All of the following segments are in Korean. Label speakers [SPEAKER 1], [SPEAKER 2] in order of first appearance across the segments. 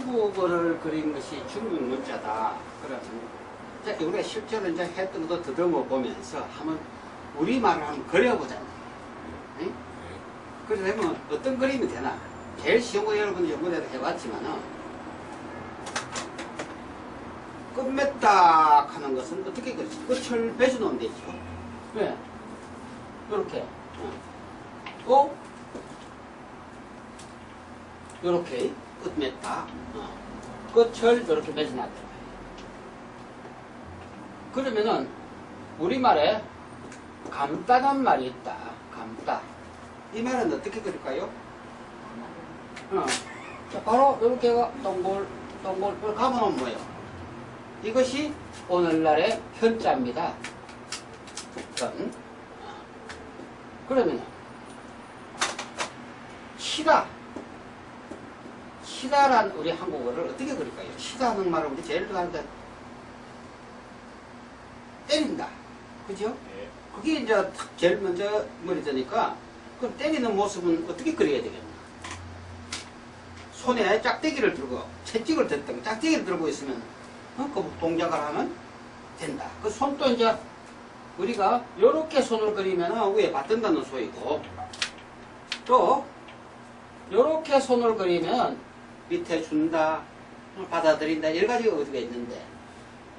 [SPEAKER 1] 한국어를 그린 것이 중국 문자다. 그러면 이제 우리가 실제로 이제 했던 것도 더듬어 보면서 한번 우리말을 한번 그려보잖아요. 네? 그러면 어떤 그림이 되나? 제일 쉬운 거 여러분이 연구대로 해봤지만은 끝맺다 하는 것은 어떻게 그리지? 끝을 배져 놓으면 되죠. 왜? 요렇게. 또 요렇게 끝맺다. 끝을 요렇게 맺어놨다. 그러면은 우리말에 감다는 말이 있다. 감다. 이 말은 어떻게 그릴까요? 자, 바로 이렇게가 동글 이렇게 감아놓으면 뭐예요? 이것이 오늘날의 현자입니다. 현. 그러면 치다란 우리 한국어를 어떻게 그릴까요? 치다는 말을 우리 제일 좋아하는데 때린다. 그죠? 네. 그게 이제 제일 먼저 머리 드니까 그럼 때리는 모습은 어떻게 그려야 되겠나? 손에 짝대기를 들고 채찍을 댔던 짝대기를 들고 있으면 그 동작을 하면 된다. 그 손도 이제 우리가 요렇게 손을 그리면 위에 받든다는 소리고 또 요렇게 손을 그리면 밑에 준다, 받아들인다 여러 가지가 어디가 있는데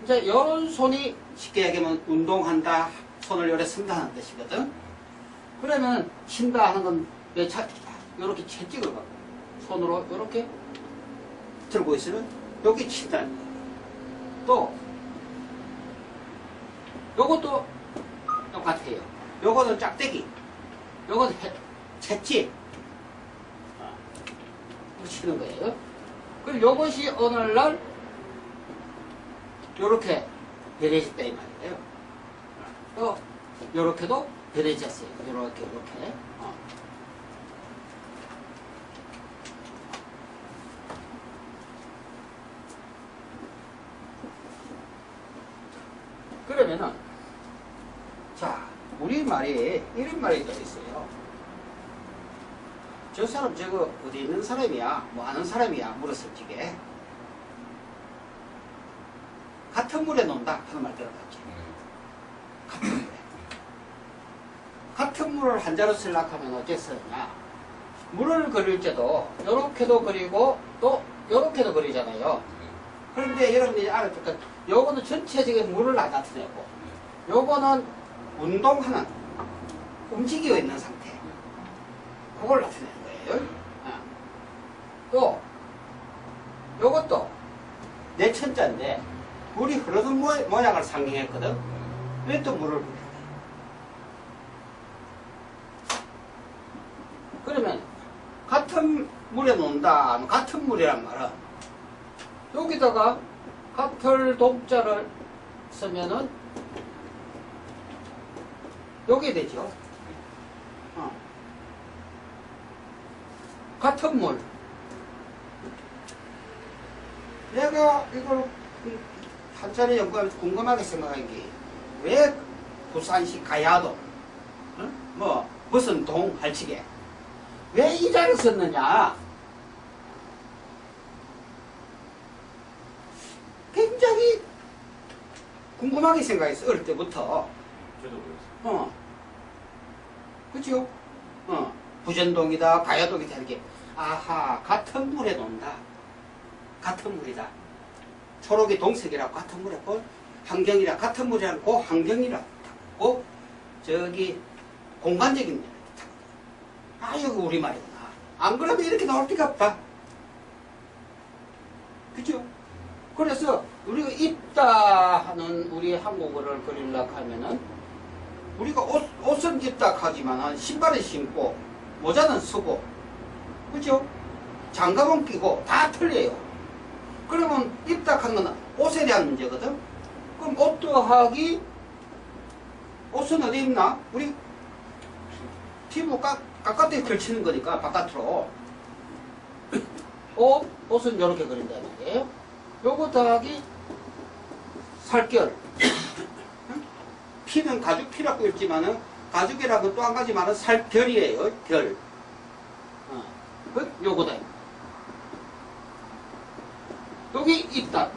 [SPEAKER 1] 이제 요런 손이 쉽게 얘기하면 운동한다, 손을 요래 쓴다는 뜻이거든. 그러면 친다 하는 건 왜 요렇게 채찍을 갖고 손으로 요렇게 들고 있으면 여기 친다는 거예요. 또 요것도 똑같아요. 요거는 짝대기, 요거는 채찍 치는 거예요. 그리고 요것이 오늘날 요렇게 베려졌다 이 말이에요. 또 요렇게도 베려졌어요. 요렇게 그러면은 자 우리말이 이런 말이 또 있어요. 저 사람 저거 어디 있는 사람이야? 뭐 아는 사람이야? 물었을 적에 같은 물에 논다 하는 말 들어봤지? 같은 물에. 같은 물을 한자로 쓰려고 하면 어째 쓰느냐? 물을 그릴 때도 요렇게도 그리고 또 요렇게도 그리잖아요. 그런데 여러분이 알았을 것 요거는 전체적인 물을 안 나타내고 요거는 운동하는 움직이고 있는 상태 그걸 나타내는 거예요. 또 요것도 내 천자인데 물이 흐르는 모양을 상징했거든. 왜 또 물을 그릴까? 그러면 같은 물에 논다. 같은 물이란 말은 여기다가 같을 동자를 쓰면은 요게 되죠. 같은 물. 내가 이걸 한자리 연구하면서 궁금하게 생각한 게 왜 부산시 가야동 뭐 무슨 동 할치게 왜 이 자를 썼느냐? 굉장히 궁금하게 생각했어. 어릴 때부터.
[SPEAKER 2] 저도 그랬어요.
[SPEAKER 1] 그죠? 부전동이다, 가야동이다, 이렇게. 아하, 같은 물에 논다. 같은 물이다. 초록이 동색이라고 같은 물에 고 환경이라 같은 물이라고 환경이라고 저기 공간적인 면. 아, 여기 우리말이구나. 안 그러면 이렇게 나올 데가 없다. 그죠? 그래서 우리가 입다 하는 우리 한국어를 그리려고 하면은 우리가 옷은 입다 하지만은 신발은 신고 모자는 쓰고 그죠? 장갑은 끼고 다 틀려요. 그러면 입다 하는 건 옷에 대한 문제거든. 그럼 옷도 하기 옷은 어디 입나? 우리 피부 바깥에 걸치는 거니까 바깥으로 옷은 이렇게 그린다는 말이에요. 요거 더하기 살결. 피는 가죽 피라고 했지만은 가죽이라고 또 한 가지 말은 살결이에요. 결. 요거다. 한국이 있다.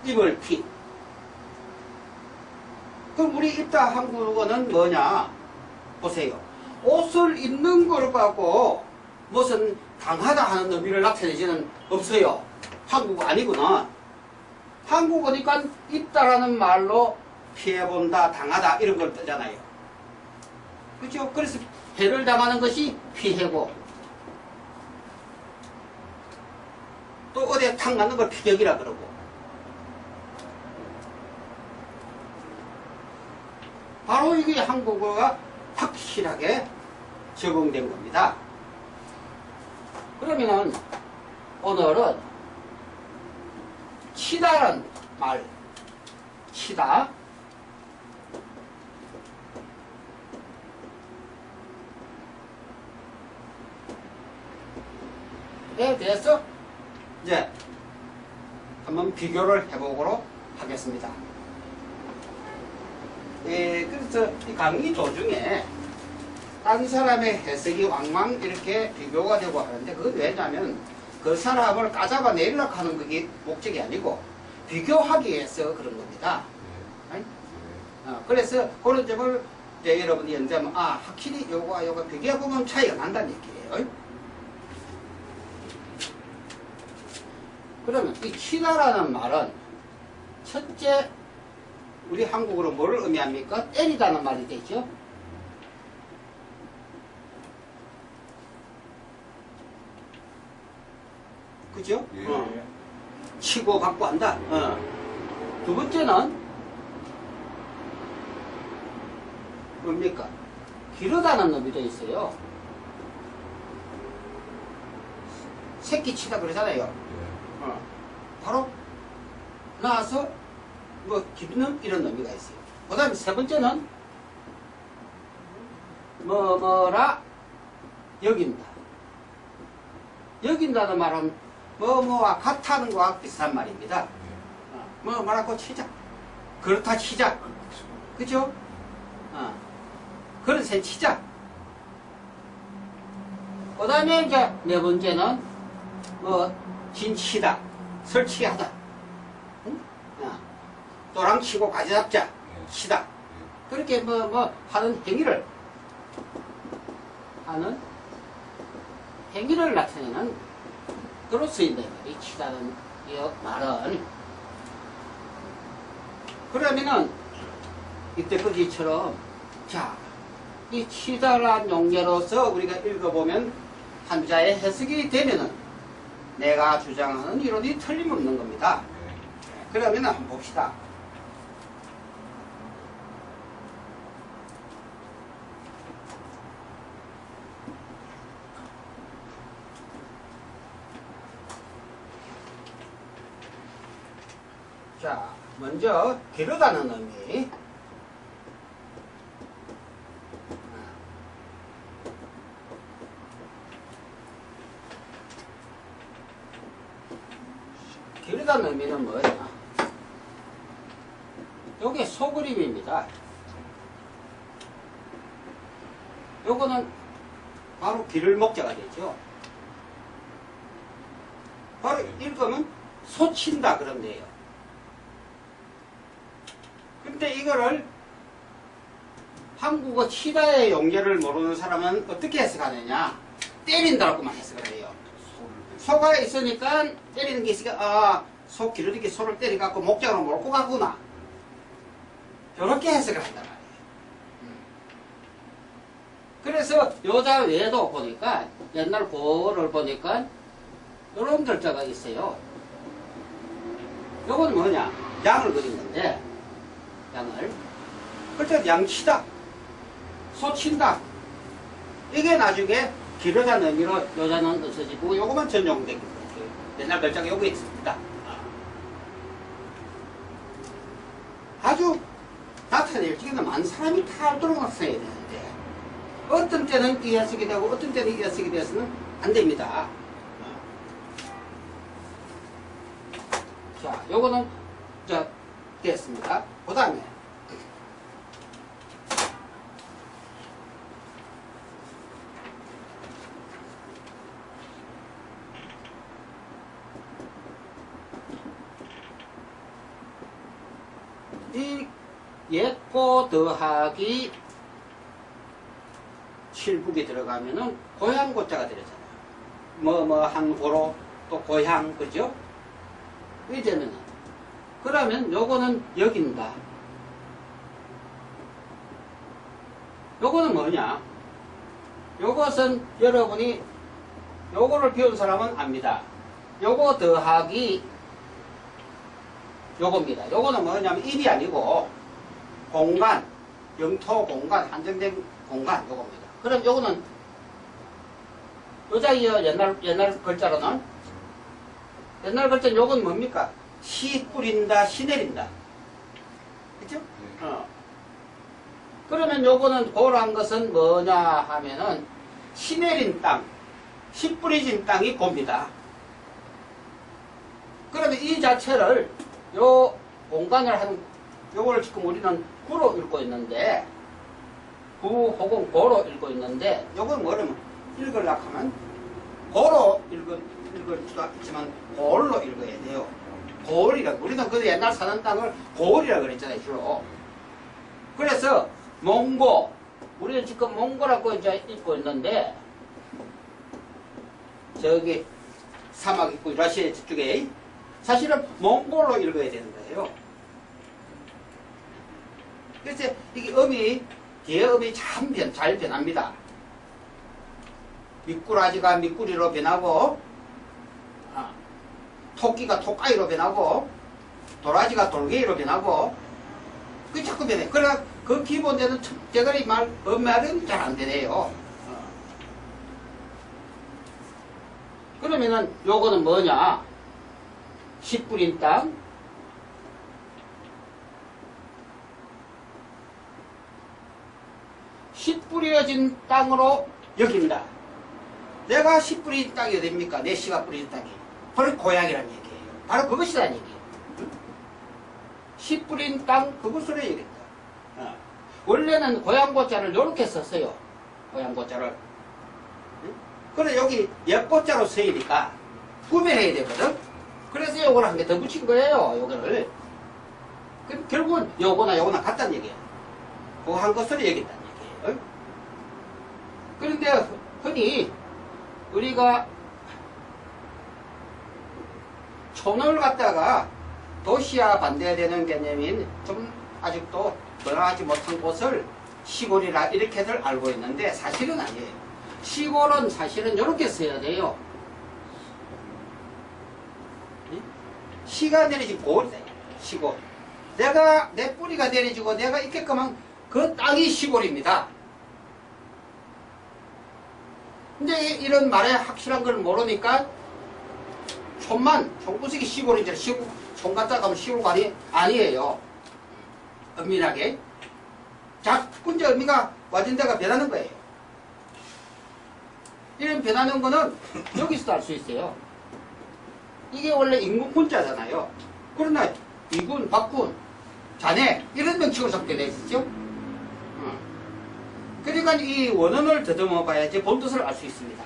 [SPEAKER 1] 입을 피. 그럼 우리 있다 한국어는 뭐냐? 보세요. 옷을 입는 걸 갖고 무슨 강하다 하는 의미를 나타내지는 없어요. 한국어 아니구나. 한국어니까 있다라는 말로 피해본다, 당하다 이런 걸 뜨잖아요. 그렇죠? 그래서 해를 당하는 것이 피해고 또 어디에 탁 맞는 걸 피격이라 그러고 바로 이게 한국어가 확실하게 적용된 겁니다. 그러면은 오늘은 치다라는 말, 치다 에 대해서 이제 한번 비교를 해보도록 하겠습니다. 그래서 이 강의 도중에 딴 사람의 해석이 왕왕 이렇게 비교가 되고 하는데 그건 왜냐면 그 사람을 까잡아 내리려고 하는 그게 목적이 아니고 비교하기 위해서 그런 겁니다. 그래서 그런 점을 이제 여러분이 연대하면 확실히 요거와 요거 비교해보면 차이가 난다는 얘기예요. 그러면 이 치다라는 말은 첫째 우리 한국어로 뭐를 의미합니까? 때리다는 말이 되죠. 그죠?
[SPEAKER 2] 예.
[SPEAKER 1] 치고 받고 한다. 두 번째는 뭡니까? 기르다는 의미도 있어요. 새끼 치다 그러잖아요. 바로 나와서 뭐 기르는 이런 의미가 있어요. 그 다음에 세 번째는 뭐뭐라 여긴다. 여긴다는 말은 뭐뭐와 같다는 거와 비슷한 말입니다. 뭐 말하고 치자. 그렇다 치자. 그죠? 그런 셈 치자. 그 다음에 이제 네 번째는 뭐 진치다. 설치하다. 응? 또랑 치고 가지 잡자. 치다. 그렇게 뭐 하는 행위를 나타내는 그로 쓰인다. 이 치다는 이 말은. 그러면은 이때까지처럼 자, 이 치다란 용례로서 우리가 읽어보면 한자의 해석이 되면은 내가 주장하는 이론이 틀림없는 겁니다. 그러면 한번 봅시다. 자, 먼저 기르다는 의미. 기르다는 의미는 뭐냐? 요게 소그림입니다. 요거는 바로 기를 목자가 되죠. 바로 읽으면 소친다 그러면 돼요. 근데 이거를 한국어 치다의 용례를 모르는 사람은 어떻게 해석하느냐? 때린다고만 해석을 해요. 소가 있으니까 때리는 게 있으니까 소 기르기 소를 때려갖고 목장으로 몰고 가구나. 이렇게 해석을 한단 말이에요. 그래서 여자 외에도 보니까 옛날 고어를 보니까 이런 글자가 있어요. 요건 뭐냐? 양을 그린 건데 양을 글자 양치다 소친다 이게 나중에 기르다는 의미로 여자는 없어지고 요거만 전용된 거예요. 옛날 글자가 요거 있습니다. 아주 나타낼 적에는 많은 사람이 다 알도록 나타내야 되는데 어떤 때는 이 해석이 되고 어떤 때는 이 해석이 되어서는 안 됩니다. 자, 요거는 됐습니다. 그 다음에 옛고 더하기 칠북이 들어가면은 고향고자가 되잖아요. 한 고로 또 고향, 그죠? 이제는 그러면 요거는 여긴다. 요거는 뭐냐? 요것은 여러분이 요거를 배운 사람은 압니다. 요거 더하기 요겁니다. 요거는 뭐냐면 입이 아니고 공간, 영토 공간, 한정된 공간 요겁니다. 그럼 요거는 요자이어 옛날 글자로는 옛날 글자는 요건 뭡니까? 시 뿌린다, 시 내린다. 그죠? 그러면 요거는 고란 것은 뭐냐 하면은 시 내린 땅, 시 뿌려진 땅이 고입니다. 그러면 이 자체를 요 공간을 한 요걸 지금 우리는 구로 읽고 있는데 구 혹은 고로 읽고 있는데 요건 뭐냐면 읽으려고 하면 고로 읽을 수도 있지만 고을로 읽어야 돼요. 고을이라고. 우리는 그 옛날 사는 땅을 고을이라고 그랬잖아요, 주로. 그래서 몽고, 우리는 지금 몽고라고 이제 읽고 있는데 저기 사막 있고 러시아 저쪽에 사실은 몽골로 읽어야 되는 거예요. 그래서 이게 음이 뒤에 음이 참 잘 변합니다. 미꾸라지가 미꾸리로 변하고 토끼가 토까이로 변하고 도라지가 돌개이로 변하고 그 자꾸 변해. 그러나 그 기본되는 첫째거리 말은 잘 안 되네요. 그러면은 요거는 뭐냐? 씨 뿌린 땅, 씨 뿌려진 땅으로 여긴다. 내가 씨 뿌린 땅이 어딥니까? 내 씨가 뿌린 땅이. 바로 고향이라는 얘기예요. 바로 그것이라는 얘기예요. 씨 뿌린 땅, 그것으로 얘기했다. 원래는 고향고자를 이렇게 썼어요. 고향고자를. 그래, 여기 옛고자로 쓰이니까 구별해야 되거든? 그래서 요걸 한 개 더 붙인 거예요, 요거를. 그럼 결국은 요거나 같다는 얘기예요. 그거 한 것으로 얘기했다는 얘기예요. 그런데 흔히 우리가 촌을 갖다가 도시와 반대되는 개념인 좀 아직도 변화하지 못한 곳을 시골이라 이렇게들 알고 있는데 사실은 아니에요. 시골은 사실은 이렇게 써야 돼요. 시가 내려진 골이다. 시골. 내 뿌리가 내려지고 내가 있게끔 한 그 땅이 시골입니다. 근데 이런 말에 확실한 걸 모르니까 촌구석이 시골인지 촌 갔다 가면 시골가 아니에요. 엄밀하게. 자꾸 이제 의미가 와진 데가 변하는 거예요. 이런 변하는 거는 여기서도 알 수 있어요. 이게 원래 인군군자잖아요. 그러나 이군, 박군, 자네 이런 명칭을 섞게 돼 있었죠. 그러니까 이 원언을 더듬어 봐야지 본 뜻을 알 수 있습니다.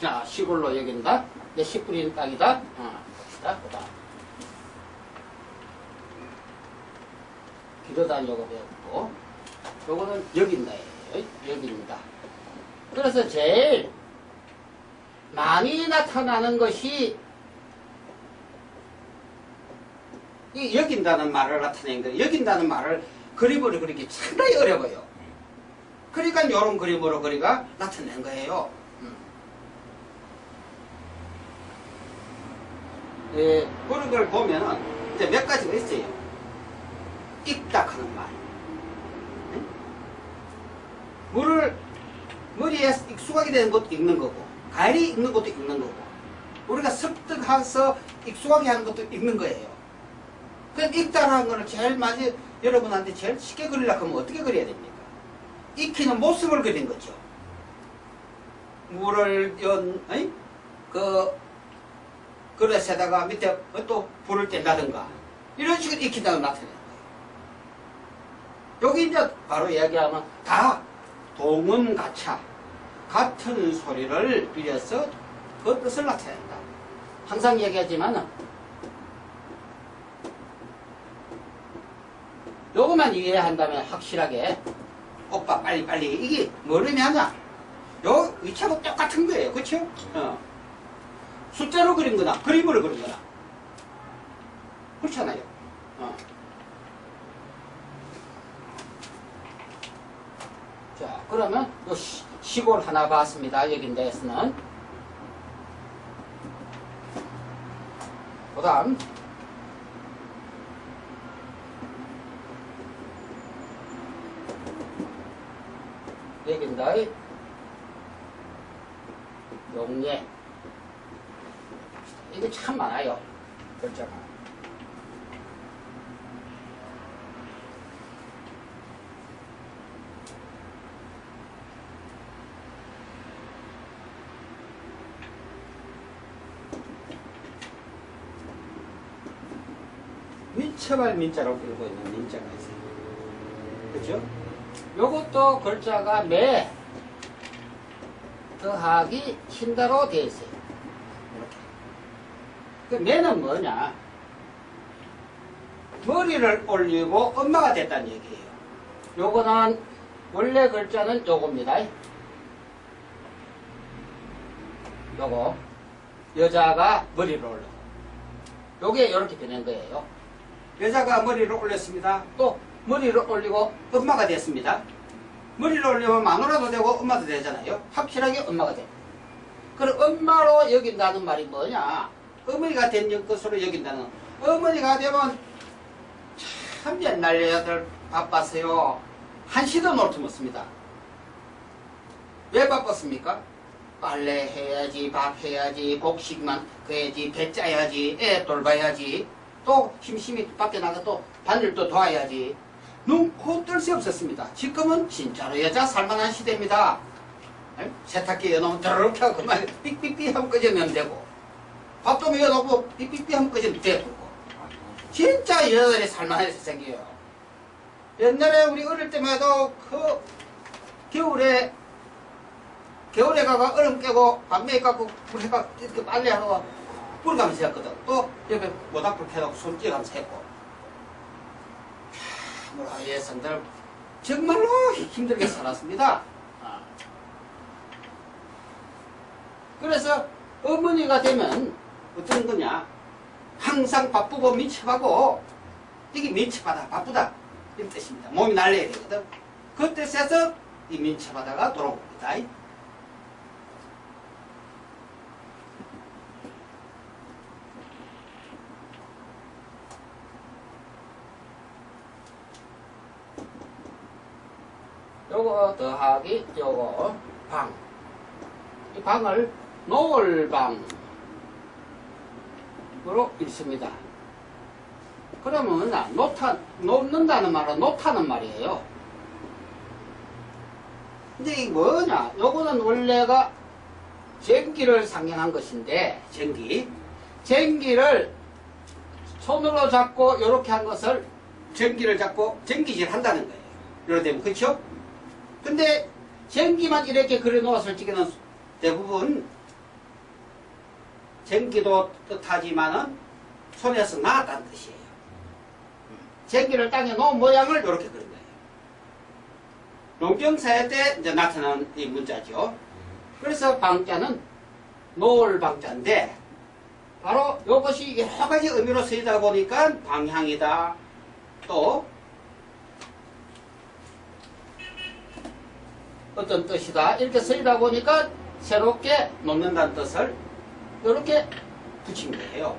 [SPEAKER 1] 자, 시골로 여긴다. 내 씨 뿌리는 땅이다. 봅시다. 보다. 기도단 요거 배웠고, 요거는 여긴다예요. 여긴다. 그래서 제일 많이 나타나는 것이 이 여긴다는 말을 나타내는 거예요. 여긴다는 말을 그림으로 그리기 상당히 어려워요. 그러니까 이런 그림으로 그리가 나타낸 거예요. 그런 걸 보면은 이제 몇 가지가 있어요. 읽다 하는 말. 물을 머리에 익숙하게 되는 것도 읽는 거고, 가을이 읽는 것도 읽는 거고, 우리가 습득해서 익숙하게 하는 것도 읽는 거예요. 그럼 읽다라는 거는 제일 많이 여러분한테 제일 쉽게 그리려고 하면 어떻게 그려야 됩니까? 익히는 모습을 그린 거죠. 물을 그릇에다가 밑에 또 불을 뗀다든가 이런 식으로 익힌다고 나타내는 거예요. 여기 이제 바로 이야기하면 다 동음가차 같은 소리를 빌려서 그 뜻을 나타낸다. 항상 얘기하지만 요것만 이해한다면 확실하게 오빠 빨리빨리 이게 뭘 의미하냐? 요 위치하고 똑같은 거예요. 그쵸? 숫자로 그린 거나 그림으로 그린 거나 그렇잖아요. 자, 그러면 요 시골 하나 봤습니다. 여긴데에서는. 그 다음 여긴다. 용예. 이게 참 많아요. 글자가. 민첩할 민자라고 부르고 있는 민자가 있어요. 그죠? 요것도 글자가 매 더하기 흰다로 되어 있어요. 이렇게. 그 매는 뭐냐? 머리를 올리고 엄마가 됐다는 얘기예요. 요거는 원래 글자는 요겁니다. 요거 여자가 머리를 올려. 요게 이렇게 되는 거예요. 여자가 머리를 올렸습니다. 또 머리를 올리고 엄마가 됐습니다. 머리를 올리면 마누라도 되고 엄마도 되잖아요. 확실하게 엄마가 돼요. 그럼 엄마로 여긴다는 말이 뭐냐? 어머니가 된 것으로 여긴다는. 어머니가 되면 참 옛날 여자들 바빴어요. 한시도 노트 못 습니다. 왜 바빴습니까? 빨래 해야지, 밥 해야지, 곡식만 그야지, 배 짜야지, 애 돌봐야지, 또 심심히 밖에 나가 또 반일도 도와야지. 눈코 뜰 새 없었습니다. 지금은 진짜로 여자 살만한 시대입니다. 세탁기 여놓으면 드르륵 하고 그만 삑삑삑 하면 끄집으면 되고, 밥도 넣어놓고 삑삑삑 하면 끄집으면 되고. 진짜 여자들이 살만한 세상이에요. 옛날에 우리 어릴 때만 해도 그 겨울에 가가 얼음 깨고 밤에 갖고 불 해가 이렇게 빨래하고 불 가면서 했거든. 또 옆에 모닥불 켜놓고 손 찌가면서 했고. 우리 여성들 정말로 힘들게 살았습니다. 그래서 어머니가 되면 어떤 거냐? 항상 바쁘고 민첩하고, 이게 민첩하다, 바쁘다 이런 뜻입니다. 몸이 날려야 되거든. 그 뜻에서 이 민첩하다가 돌아온 겁니다. 요거 더하기 요거 방. 이 방을 노을방으로 읽습니다. 그러면 놓는다는 말은 놓다는 말이에요. 근데 이게 뭐냐? 요거는 원래가 쟁기를 상징한 것인데, 쟁기를 손으로 잡고 요렇게 한 것을 쟁기를 잡고 쟁기질 한다는 거예요. 이렇게 되면, 그쵸? 근데 쟁기만 이렇게 그려놓았을 적에는 대부분 쟁기도 뜻하지만은 손에서 나왔다는 뜻이에요. 쟁기를 땅에 놓은 모양을 이렇게 그린 거예요. 농경사회 때 이제 나타난 이 문자죠. 그래서 방자는 노을방자인데, 바로 이것이 여러 가지 의미로 쓰이다 보니까 방향이다, 또 어떤 뜻이다 이렇게 쓰이다 보니까 새롭게 놓는다는 뜻을 이렇게 붙인 거예요.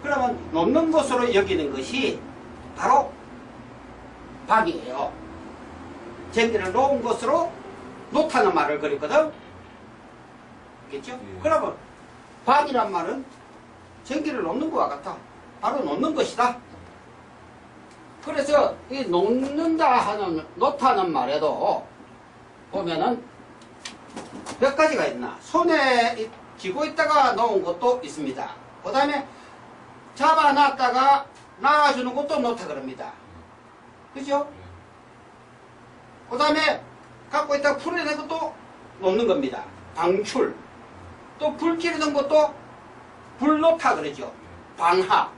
[SPEAKER 1] 그러면 놓는 것으로 여기는 것이 바로 방이에요. 쟁기를 놓은 것으로 놓다는 말을 그렸거든. 알겠죠? 그러면 방이란 말은 쟁기를 놓는 것과 같아. 바로 놓는 것이다. 그래서 이 놓는다 하는, 놓다는 말에도 보면은 몇 가지가 있나. 손에 쥐고 있다가 놓은 것도 있습니다. 그 다음에 잡아놨다가 놔주는 것도 놓다 그럽니다. 그죠? 그 다음에 갖고 있다가 풀어낸 것도 놓는 겁니다. 방출. 또 불 지르는 것도 불노타 그러죠. 방하.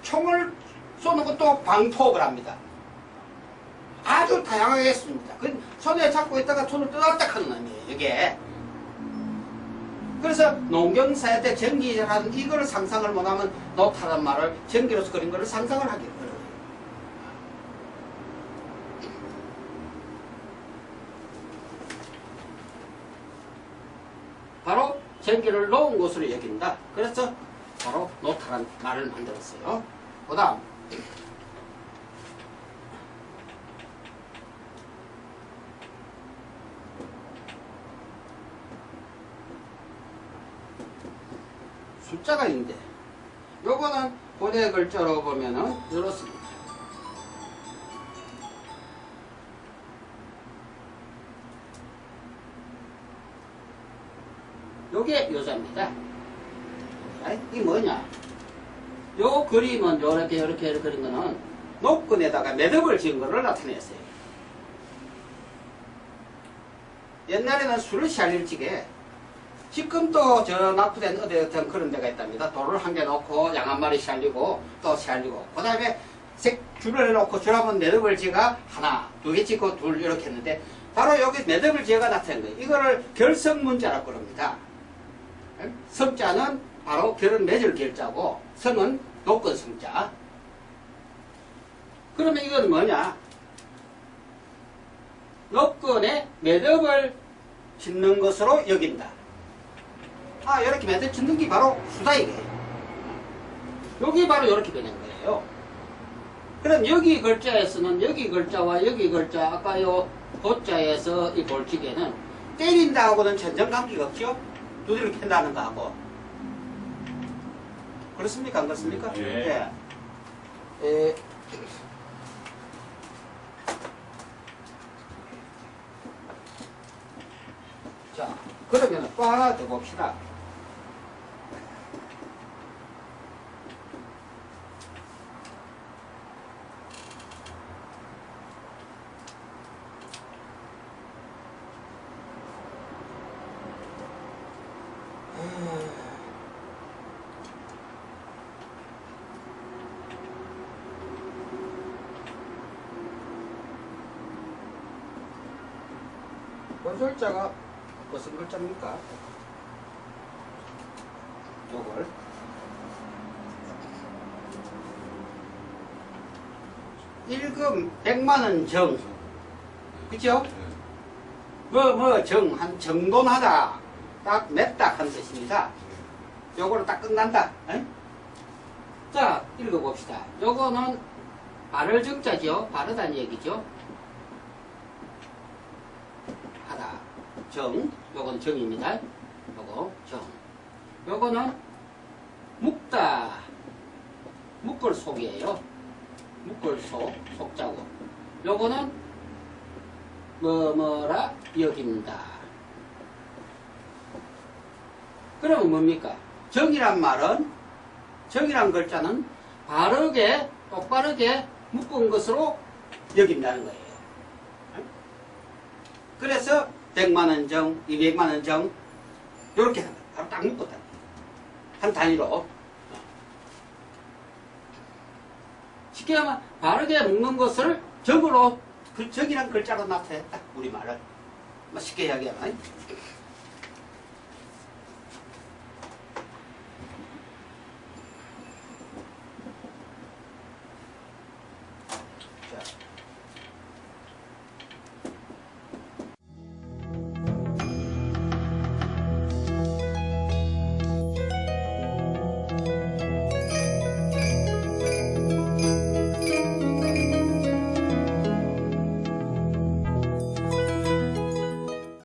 [SPEAKER 1] 총을 쏘는 것도 방포업을 합니다. 아주 다양하게 했습니다. 그 손에 잡고 있다가 손을 뜯었다 하는 의미예요, 이게. 그래서 농경사회 때 전기라는 이거를 상상을 못하면 노타란 말을 전기로서 그린 거를 상상을 하게 돼요. 바로 전기를 놓은 곳으로 여긴다. 그래서 바로 노타란 말을 만들었어요. 그 다음 숫자가 있는데 요거는 고대 글자로 보면은 이렇습니다. 요게 요자입니다. 이게 뭐냐? 요 그림은 요렇게 그린 거는 녹근에다가 매듭을 지은 거를 나타냈어요. 옛날에는 술을 샬릴 적에 지금도 저 납부된 어디 그런 데가 있답니다. 돌을 한 개 놓고 양 한 마리 샬리고 또 샬리고 그 다음에 줄을 해놓고 줄 한번 매듭을 지어가 하나 두 개 찍고 둘 이렇게 했는데 바로 여기 매듭을 지어가 나타낸 거예요. 이거를 결성문자라고 그럽니다. 성자는 바로 결은 맺을 결자고 성은 녹건 성자. 그러면 이건 뭐냐? 녹건에 매듭을 짓는 것으로 여긴다. 아, 이렇게 매듭 짓는 게 바로 수다 이거예요. 여기 바로 이렇게 되는 거예요. 그럼 여기 글자에서는 여기 글자와 여기 글자, 아까 요 고자에서 이 볼지개는 때린다하고는 전정관계가 없죠? 두드리고 팬다는 거하고. 그렇습니까? 안 그렇습니까?
[SPEAKER 2] 예.
[SPEAKER 1] 예. 자, 그러면 또 하나 더 봅시다. 원술자가 무슨 글자입니까? 요걸 일금 100만원 정, 그죠? 정, 정돈하다, 딱 맺다 하는 뜻입니다. 요거로 딱 끝난다. 에? 자, 읽어봅시다. 요거는 바를 정자죠. 바르다는 얘기죠. 하다. 정. 요건 정입니다. 요거 정. 요거는 묶다. 묶을 속이에요. 묶을 속. 속자고. 요거는 뭐뭐라 여긴다. 그러면 뭡니까? 정이란 말은, 정이란 글자는 바르게, 똑바르게 묶은 것으로 여긴다는 거예요. 그래서 100만원 정, 200만원 정, 요렇게 한다. 바로 딱 묶었다. 한 단위로. 쉽게 하면 바르게 묶는 것을 정으로, 그 정이란 글자로 나타냈다. 우리말을. 쉽게 이야기하면.